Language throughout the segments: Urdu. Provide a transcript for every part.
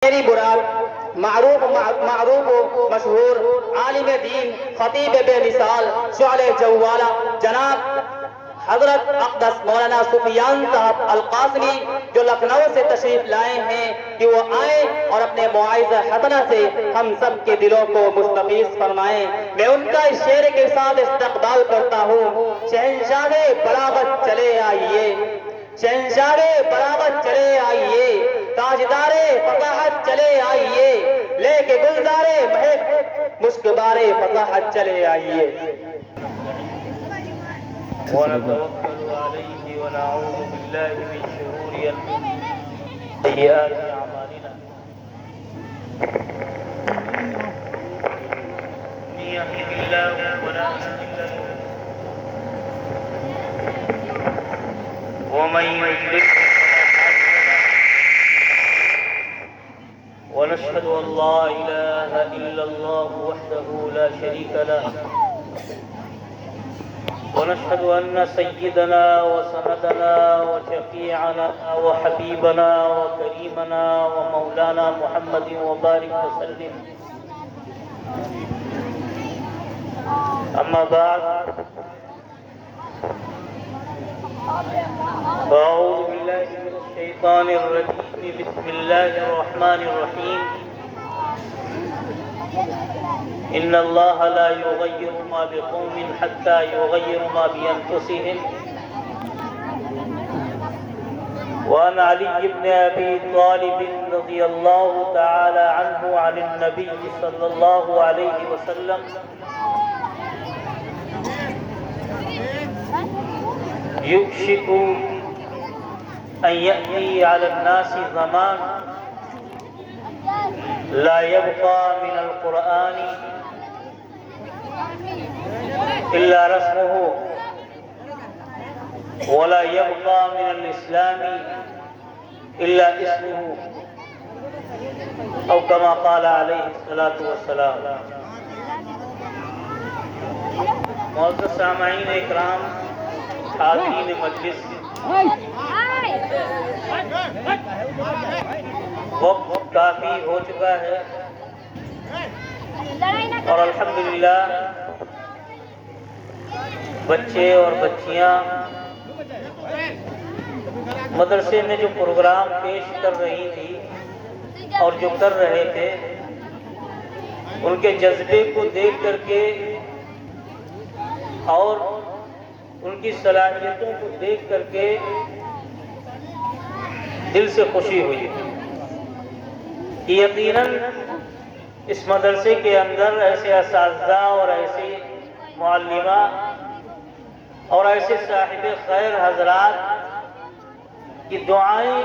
میری مراد معروف و مشہور عالم دین خطیب بے مثال شعلہ جوالہ جناب حضرت اقدس مولانا سفیان صاحب القاسمی جو لکھنؤ سے تشریف لائے ہیں کہ وہ آئیں اور اپنے مواعظ حسنہ سے ہم سب کے دلوں کو مستفیض فرمائیں۔ میں ان کا اس شعر کے ساتھ استقبال کرتا ہوں۔ شہنشاہ بلاغت چلے آئیے، شہنشاہ بلاغت چلے آئیے، تاجدار فصاحت چلے آئیے، لے کے گلزار مہک مشکبار فصاحت چلے آئیے۔ ونتوكل عليه ونعوذ بالله من شرور أنفسنا وسيئات أعمالنا من يهده الله فلا مضل له ومن يضلل فلا هادي له ونشهد أن لا إله إلا الله وحده لا شريك له ونشهد أن سيدنا وسندنا وشفيعنا وحبيبنا وكريمنا ومولانا محمد وبارك وسلم. أما بعد فأعوذ بالله من الشيطان الرجيم. بسم الله الرحمن الرحيم. إن الله لا يغير ما بقوم حتى يغيروا ما بأنفسهم. وعن علي بن أبي طالب رضي الله تعالى عنه عن النبي صلى الله عليه وسلم يوشك أن يأتي على الناس زمان لا يبقى من القرآن إلا رسمه ولا يبقى من الإسلام إلا اسمه أو كما قال عليه الصلاة والسلام. معزز سامعین اکرام، حاضرین مجلس، وقت کافی ہو چکا ہے اور الحمدللہ بچے اور بچیاں مدرسے میں جو پروگرام پیش کر رہی تھی اور جو کر رہے تھے، ان کے جذبے کو دیکھ کر کے اور ان کی صلاحیتوں کو دیکھ کر کے دل سے خوشی ہوئی کہ یقیناً اس مدرسے کے اندر ایسے اساتذہ اور ایسے معلمہ اور ایسے صاحب خیر حضرات کی دعائیں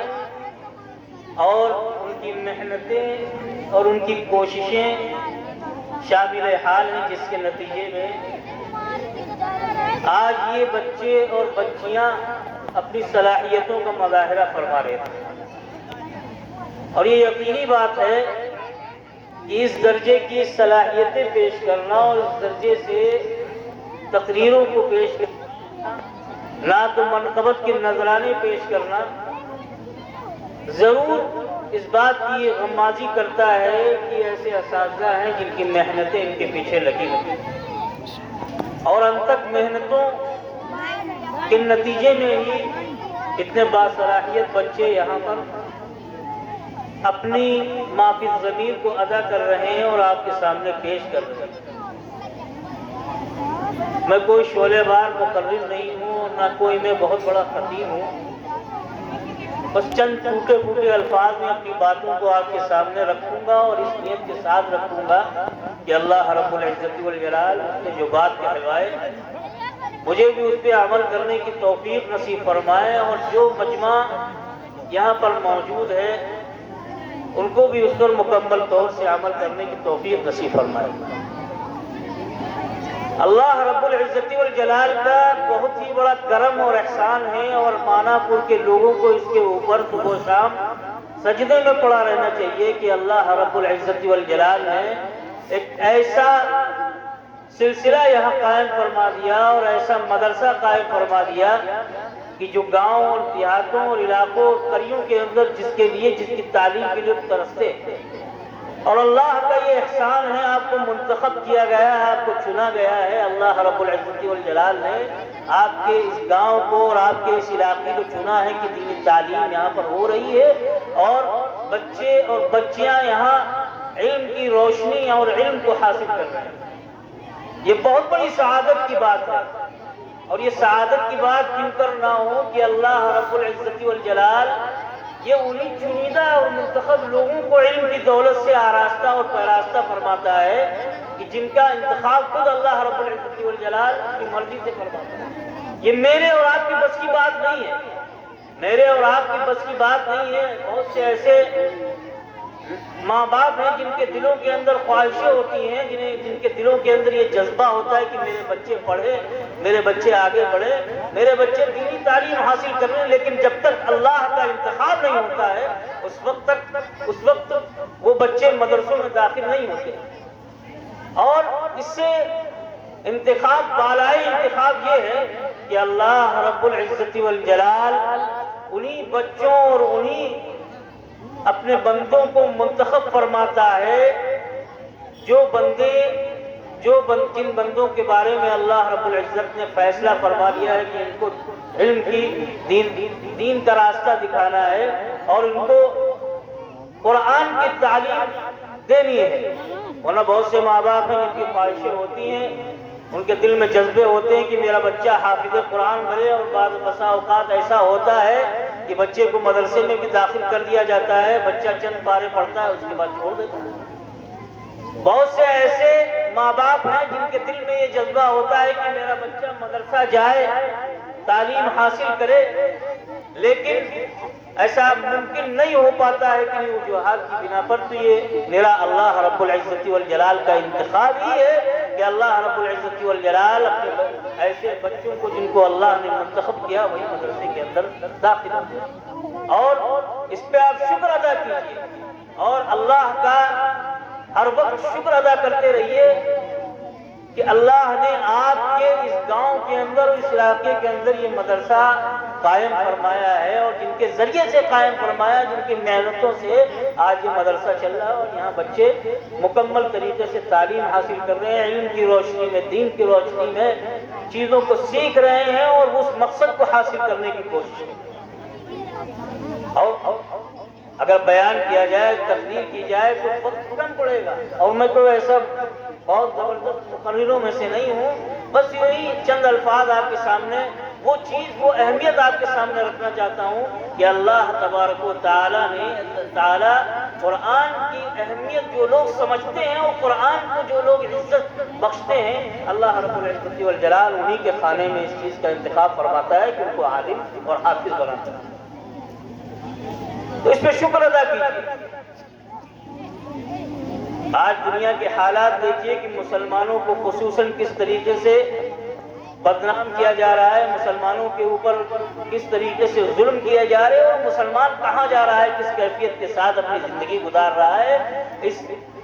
اور ان کی محنتیں اور ان کی کوششیں شامل حال ہیں، جس کے نتیجے میں آج یہ بچے اور بچیاں اپنی صلاحیتوں کا مظاہرہ فرما رہے ہیں. اور یہ یقینی بات ہے کہ اس درجے کی صلاحیتیں پیش کرنا اور اس درجے سے تقریروں کو پیش کرنا، نعت و منقبت کے نذرانے پیش کرنا، ضرور اس بات کی غمازی کرتا ہے کہ ایسے اساتذہ ہیں جن کی محنتیں ان کے پیچھے لگی ہوئی اور ان تک محنتوں کے نتیجے میں ہی اتنے باصلاحیت بچے یہاں پر اپنی ما فی الضمیر کو ادا کر رہے ہیں اور آپ کے سامنے پیش کر رہے ہیں. میں کوئی شعلے بار مقرر نہیں ہوں اور نہ کوئی میں بہت بڑا خطیب ہوں، بس چند ٹوٹے پھوٹے الفاظ میں اپنی باتوں کو آپ کے سامنے رکھوں گا اور اس نیت کے ساتھ رکھوں گا کہ اللہ رب العزت والجلال نے جو بات کہلوائے مجھے بھی اس پہ عمل کرنے کی توفیق نصیب فرمائے، اور جو مجمع یہاں پر موجود ہے ان کو بھی اس پر مکمل طور سے عمل کرنے کی توفیق نصیب فرمائے. اللہ رب العزت والجلال کا بہت ہی بڑا کرم اور احسان ہے، اور مانا پور کے لوگوں کو اس کے اوپر صبح و شام سجدے میں پڑا رہنا چاہیے کہ اللہ رب العزت والجلال نے ایک ایسا سلسلہ یہاں قائم فرما دیا اور ایسا مدرسہ قائم فرما دیا کہ جو گاؤں اور دیہاتوں اور علاقوں اور قریوں کے اندر جس کی تعلیم کے لیے ترستے ہیں، اور اللہ کا یہ احسان ہے، آپ کو منتخب کیا گیا ہے، آپ کو چنا گیا ہے، اللہ رب العزت والجلال نے آپ کے اس گاؤں کو اور آپ کے اس علاقے کو چنا ہے کہ دینی تعلیم یہاں پر ہو رہی ہے، اور بچے اور بچیاں یہاں علم کی روشنی اور علم کو حاصل کر رہے ہیں۔ یہ بہت بڑی سعادت کی بات ہے، اور یہ سعادت کی بات کیوں کر نہ ہو کہ اللہ رب العزت والجلال یہ انہی چنیدہ اور منتخب لوگوں کو علم کی دولت سے آراستہ اور پیراستہ فرماتا ہے کہ جن کا انتخاب خود اللہ رب العزت والجلال کی مرضی سے فرماتا ہے۔ یہ میرے اور آپ کی بس کی بات نہیں ہے، میرے اور آپ کی بس کی بات نہیں ہے۔ بہت سے ایسے ماں باپ ہیں جن کے دلوں کے اندر خواہشیں ہوتی ہیں، جن کے دلوں کے اندر یہ جذبہ ہوتا ہے کہ میرے بچے پڑھے، میرے بچے آگے بڑھے، میرے بچے دینی تعلیم حاصل کریں، لیکن جب تک اللہ کا انتخاب نہیں ہوتا ہے اس وقت وہ بچے مدرسوں میں داخل نہیں ہوتے۔ اور اس سے انتخاب بالائی انتخاب یہ ہے کہ اللہ رب العزت والجلال انہی بچوں اور انہی اپنے بندوں کو منتخب فرماتا ہے جن بندوں کے بارے میں اللہ رب العزت نے فیصلہ فرما لیا ہے کہ ان کو علم کی دین کا راستہ دکھانا ہے اور ان کو قرآن کی تعلیم دینی ہے۔ ورنہ بہت سے ماں باپ ہیں جن کی خواہشیں ہوتی ہیں، ان کے دل میں جذبے ہوتے ہیں کہ میرا بچہ حافظ قرآن بنے، اور بعض بسا اوقات ایسا ہوتا ہے کہ بچے کو مدرسے میں بھی داخل کر دیا جاتا ہے، بچہ چند پارے پڑھتا ہے، اس کے بعد چھوڑ دیتا ہے۔ بہت سے ایسے ماں باپ ہیں جن کے دل میں یہ جذبہ ہوتا ہے کہ میرا بچہ مدرسہ جائے، تعلیم حاصل کرے، لیکن ایسا ممکن نہیں ہو پاتا ہے کہ وجوہات کی بنا پر۔ تو یہ میرا اللہ رب العزت والجلال کا انتخاب ہی ہے کہ اللہ رب العزت والجلال اپنے ایسے بچوں کو جن کو اللہ نے منتخب کیا وہی مدرسے کے اندر داخل ہوتے، اور اس پہ آپ شکر ادا کیجیے اور اللہ کا ہر وقت شکر ادا کرتے رہیے کہ اللہ نے آپ کے اس گاؤں کے اندر، اس علاقے کے اندر یہ مدرسہ قائم فرمایا ہے، اور جن کے ذریعے سے قائم فرمایا، جن کی محنتوں سے آج یہ مدرسہ چل رہا ہے، اور یہاں بچے مکمل طریقے سے تعلیم حاصل کر رہے ہیں، علم کی روشنی میں، دین کی روشنی میں چیزوں کو سیکھ رہے ہیں اور اس مقصد کو حاصل کرنے کی کوشش کریں۔ اور اگر بیان کیا جائے، تقریر کی جائے تو وقت کم پڑے گا، اور میں کوئی ایسا بہت زبردست مقرروں میں سے نہیں ہوں، بس یہی چند الفاظ آپ کے سامنے وہ چیز، وہ اہمیت آپ کے سامنے رکھنا چاہتا ہوں کہ اللہ تبارک و تعالیٰ نے قرآن کی اہمیت جو لوگ سمجھتے ہیں اور قرآن کو جو لوگ عزت بخشتے ہیں، اللہ رب العزت والجلال انہی کے خانے میں اس چیز کا انتخاب فرماتا ہے کہ ان کو عالم اور حافظ بناتا ہے۔ تو اس پہ شکر ادا کیجیے۔ آج دنیا کے حالات دیکھیے کہ مسلمانوں کو خصوصاً کس طریقے سے بدنام کیا جا رہا ہے، مسلمانوں کے اوپر کس طریقے سے ظلم کیا جا رہا ہے، اور مسلمان کہاں جا رہا ہے، کس کیفیت کے ساتھ اپنی زندگی گزار رہا ہے۔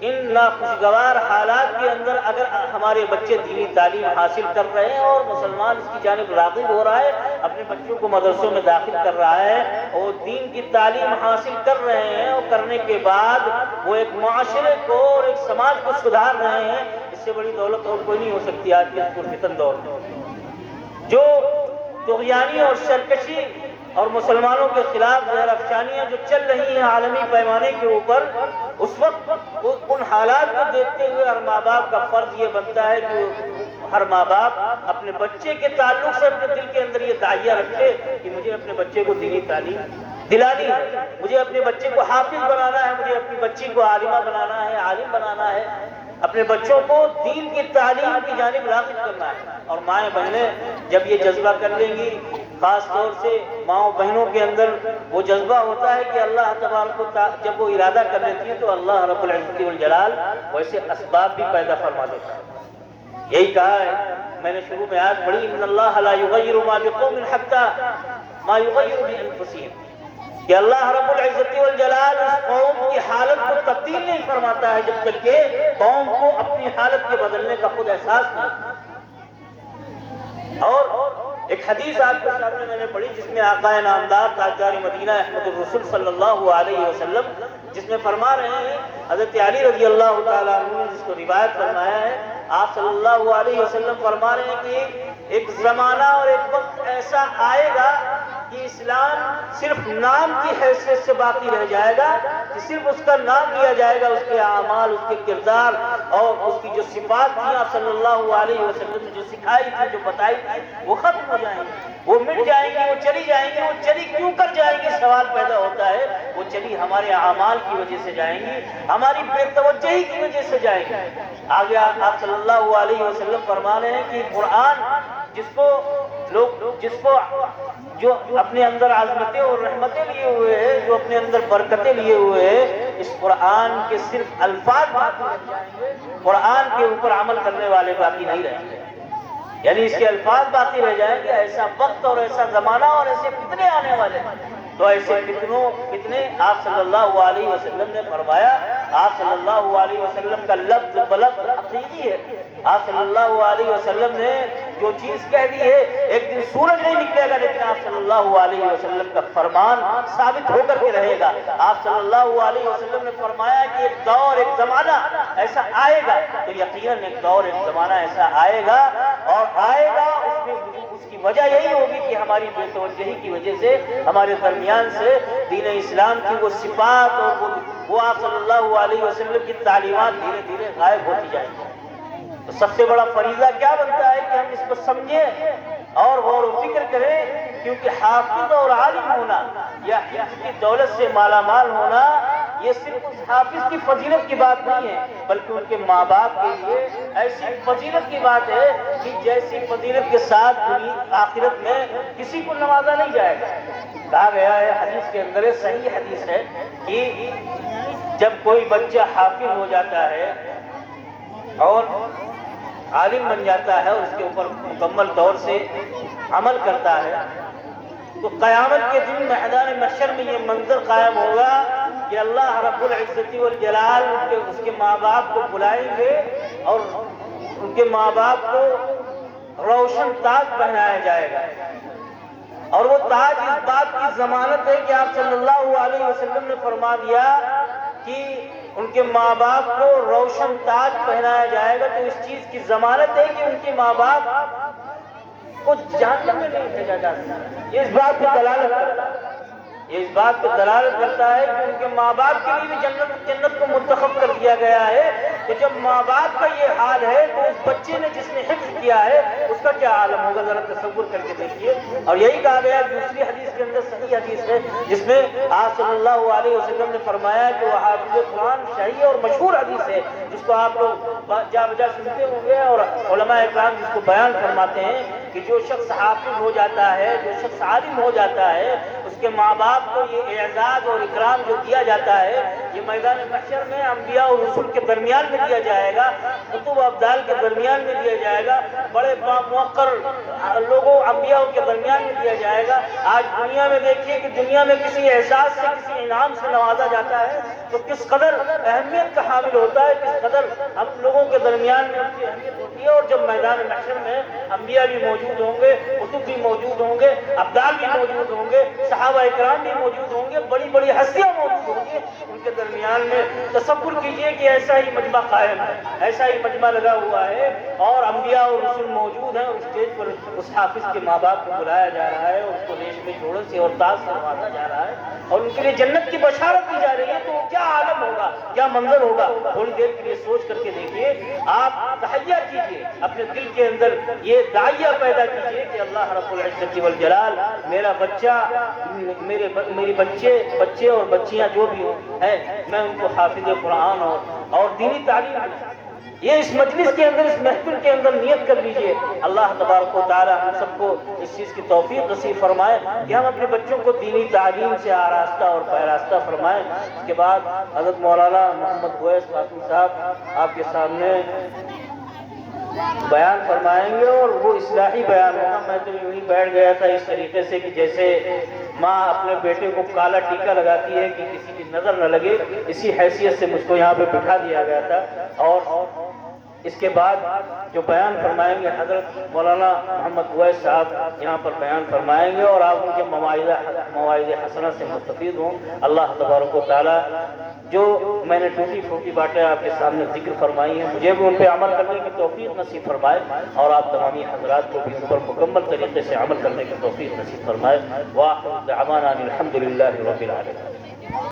ان ناخوشگوار حالات کے اندر اگر ہمارے بچے دینی تعلیم حاصل کر رہے ہیں اور مسلمان اس کی جانب راغب ہو رہا ہے، اپنے بچوں کو مدرسوں میں داخل کر رہا ہے اور دین کی تعلیم حاصل کر رہے ہیں، اور کرنے کے بعد وہ ایک معاشرے کو اور ایک سماج کو سدھار رہے ہیں، اس سے بڑی دولت اور کوئی نہیں ہو سکتی آج کے پرفتن دور میں۔ جو طغیانی اور سرکشی اور مسلمانوں کے خلاف زہر افشانیاں جو چل رہی ہیں عالمی پیمانے کے اوپر، اس وقت ان حالات کو دیکھتے ہوئے ہر ماں باپ کا فرض یہ بنتا ہے کہ ہر ماں باپ اپنے بچے کے تعلق سے اپنے دل کے اندر یہ داعیہ رکھے کہ مجھے اپنے بچے کو دینی تعلیم دلانی ہے، مجھے اپنے بچے کو حافظ بنانا ہے، مجھے اپنی بچی کو عالمہ بنانا ہے، عالم بنانا ہے، اپنے بچوں کو دین کی تعلیم کی جانب راغب کرنا ہے۔ اور مائیں بہنیں جب یہ جذبہ کر لیں گی، خاص طور سے ماؤں بہنوں کے اندر وہ جذبہ ہوتا ہے کہ اللہ تبارک و تعالی جب وہ ارادہ کر لیتی ہے تو اللہ رب العزت والجلال ویسے اسباب بھی پیدا فرما دیتا ہے۔ یہی کہا ہے میں نے شروع میں آیت پڑھی، ان اللہ لا یغیر ما بقوم حتی ما یغیر بانفسہم، کہ اللہ رب العزت والجلال اس قوم کی حالت کو تبدیل نہیں فرماتا ہے جب تک کہ قوم کو اپنی حالت کے بدلنے کا خود احساس نہیں۔ اور ایک حدیث آپ کے سامنے میں نے پڑھی جس میں آقا نامدار تاجدار مدینہ احمد الرسول صلی اللہ علیہ وسلم جس میں فرما رہے ہیں، حضرت علی رضی اللہ تعالیٰ عنہ نے جس کو روایت فرمایا ہے، آپ صلی اللہ علیہ وسلم فرما رہے ہیں کہ ایک زمانہ اور ایک وقت ایسا آئے گا کہ اسلام صرف نام کی حیثیت سے باقی رہ جائے گا، کہ صرف اس کا نام لیا جائے گا، اس کے اعمال، اس کے کردار اور اس کی جو صفات تھیں آپ صلی اللہ علیہ وسلم نے جو سکھائی تھی، جو بتائی تھی، وہ ختم ہو جائیں گی، وہ مٹ جائیں گی، وہ چلی جائیں گی۔ وہ چلی کیوں کر جائیں گی سوال پیدا ہوتا ہے، وہ چلی ہمارے اعمال کی وجہ سے جائیں گی، ہماری بے توجہی کی وجہ سے جائیں گی۔ آگے آپ صلی اللہ علیہ وسلم فرما رہے ہیں کہ قرآن جس کو جو اپنے اندر عظمتیں اور رحمتیں لیے ہوئے ہیں، جو اپنے اندر برکتیں لیے ہوئے ہیں، اس قرآن کے صرف الفاظ باقی رہ جائیں گے، قرآن کے اوپر عمل کرنے والے باقی نہیں رہیں گے، یعنی اس کے الفاظ باقی رہ جائیں گے۔ ایسا وقت اور ایسا زمانہ اور ایسے فتنے آنے والے ہیں، تو ایسے فتنے آپ صلی اللہ علیہ وسلم نے فرمایا۔ آپ صلی اللہ علیہ وسلم کا لفظ بلفظ حقیقی ہے۔ آپ صلی اللہ علیہ وسلم نے جو چیز کہہ دی ہے، ایک دن سورج نہیں نکلے گا لیکن آپ صلی اللہ علیہ وسلم کا فرمان ثابت ہو کر کے رہے گا۔ آپ صلی اللہ علیہ وسلم نے فرمایا کہ ایک دور، ایک زمانہ ایسا آئے گا، تو یقیناً ایک دور، ایک زمانہ ایسا آئے گا، اور آئے گا اس کی وجہ یہی ہوگی کہ ہماری بے توجہی کی وجہ سے ہمارے درمیان سے دین اسلام کی وہ صفات اور وہ آپ صلی اللہ علیہ وسلم کی تعلیمات دھیرے دھیرے غائب ہوتی جائیں گی۔ تو سب سے بڑا فریضہ کیا بنتا ہے کہ ہم اس کو سمجھیں اور غور و فکر کریں، کیونکہ حافظ اور عالم ہونا یا حفظ کی دولت سے مالا مال ہونا یہ صرف اس حافظ کی فضیلت کی بات نہیں ہے، بلکہ ان کے ماں باپ کے لیے ایسی فضیلت کی بات ہے کہ جیسی فضیلت کے ساتھ آخرت میں کسی کو نوازا نہیں جائے گا۔ کہا گیا ہے حدیث کے اندر، صحیح حدیث ہے، کہ جب کوئی بچہ حافظ ہو جاتا ہے اور عالم بن جاتا ہے اور اس کے اوپر مکمل طور سے عمل کرتا ہے، تو قیامت کے دن میدان محشر میں یہ منظر قائم ہوگا کہ اللہ رب العزت والجلال اس کے ماں باپ کو بلائیں گے اور ان کے ماں باپ کو روشن تاج پہنایا جائے گا، اور وہ تاج اس بات کی ضمانت ہے کہ آپ صلی اللہ علیہ وسلم نے فرما دیا کہ ان کے ماں باپ کو روشن تاج پہنایا جائے گا، تو اس چیز کی ضمانت ہے کہ ان کے ماں باپ کو جہنم میں نہیں بھیجا جا سکتا۔ یہ اس بات پہ دلالت کرتا ہے، یہ اس بات پہ دلالت کرتا ہے کہ ان کے ماں باپ کے لیے بھی جنت کو منتخب کر دیا گیا ہے۔ کہ جب ماں باپ کا یہ حال ہے تو اس بچے نے جس نے حفظ کیا ہے اس کا کیا عالم ہوگا، ذرا تصور کر کے دیکھیے۔ اور یہی کہا گیا دوسری حدیث کے اندر، صحیح حدیث ہے، جس میں آپ صلی اللہ علیہ وسلم نے فرمایا کہ وہ حافظ قرآن شہیر اور مشہور حدیث ہے، جس کو آپ لوگ جا بجا سنتے ہوں گے، اور علماء اکرام جس کو بیان فرماتے ہیں کہ جو شخص حافظ ہو جاتا ہے، جو شخص عالم ہو جاتا ہے، اس کے ماں باپ کو یہ اعزاز اور اکرام جو دیا جاتا ہے، یہ میدان محشر میں انبیاء اور رسول کے درمیان میں دیا جائے گا، قطب و ابدال کے درمیان میں دیا جائے گا، بڑے موقر لوگوں انبیاء کے درمیان میں دیا جائے گا۔ آج دنیا میں دیکھیے کہ دنیا میں کسی احساس سے، کسی انعام سے نوازا جاتا ہے تو کس قدر اہمیت کا حامل ہوتا ہے، کس قدر ہم لوگوں کے درمیان میں اس کی اہمیت ہوتی ہے۔ اور جب میدان محشر میں انبیاء بھی موجود ہوں گے، قطب بھی موجود ہوں گے، ابدال بھی موجود ہوں گے، صحابہ اکرام بھی موجود ہوں گے، بڑی بڑی ہستیاں موجود ہوں گی، ان کے درمیان میں تصور کیجئے کہ ایسا ہی مجمع قائم ہے، ایسا ہی مجمع لگا ہوا ہے، اور انبیاء اور رسول موجود ہیں، اور اسٹیج پر اس حافظ کے ماں باپ کو بلایا جا رہا ہے، اور اس کو ریشمی جوڑے سے اور تاج سے نوازا جا رہا ہے، اور ان کے لیے جنت کی بشارت دی جا رہی ہے، تو کیا عالم ہوگا، کیا منظر ہوگا۔ تھوڑی دیر کے لیے سوچ کر کے دیکھیے، آپ تحیہ کیجئے، اپنے دل کے اندر یہ داعیہ پیدا کیجئے کہ اللہ رب العزت والجلال میرا بچہ، میری بچے اور بچیاں جو بھی ہیں، میں ان کو حافظ قرآن اور دینی تعلیم دوں۔ یہ اس مجلس کے اندر، اس محفل کے اندر نیت کر لیجئے۔ اللہ تبارک و تعالی ہم سب کو اس چیز کی توفیق نصیب فرمائے کہ ہم اپنے بچوں کو دینی تعلیم سے آراستہ اور پیراستہ فرمائیں۔ اس کے بعد حضرت مولانا محمد فویس قاسمی صاحب آپ کے سامنے بیان فرمائیں گے، اور وہ اصلاحی بیان ہوگا۔ میں تو یوں ہی بیٹھ گیا تھا اس طریقے سے کہ جیسے ماں اپنے بیٹے کو کالا ٹیکا لگاتی ہے کہ کسی کی نظر نہ لگے، اسی حیثیت سے مجھ کو یہاں پہ بٹھا دیا گیا تھا، اور اس کے بعد جو بیان فرمائیں گے حضرت مولانا محمد اویس صاحب یہاں پر بیان فرمائیں گے، اور آپ ان کے مواعظ حسنہ سے مستفید ہوں۔ اللہ تبارک و تعالی جو میں نے ٹوٹی پھوٹی باتیں آپ کے سامنے ذکر فرمائی ہیں، مجھے بھی ان پہ عمل کرنے کی توفیق نصیب فرمائے، اور آپ تمامی حضرات کو بھی ان پر مکمل طریقے سے عمل کرنے کی توفیق نصیب فرمائے۔ وآخر دعوانا الحمدللہ رب العالمین۔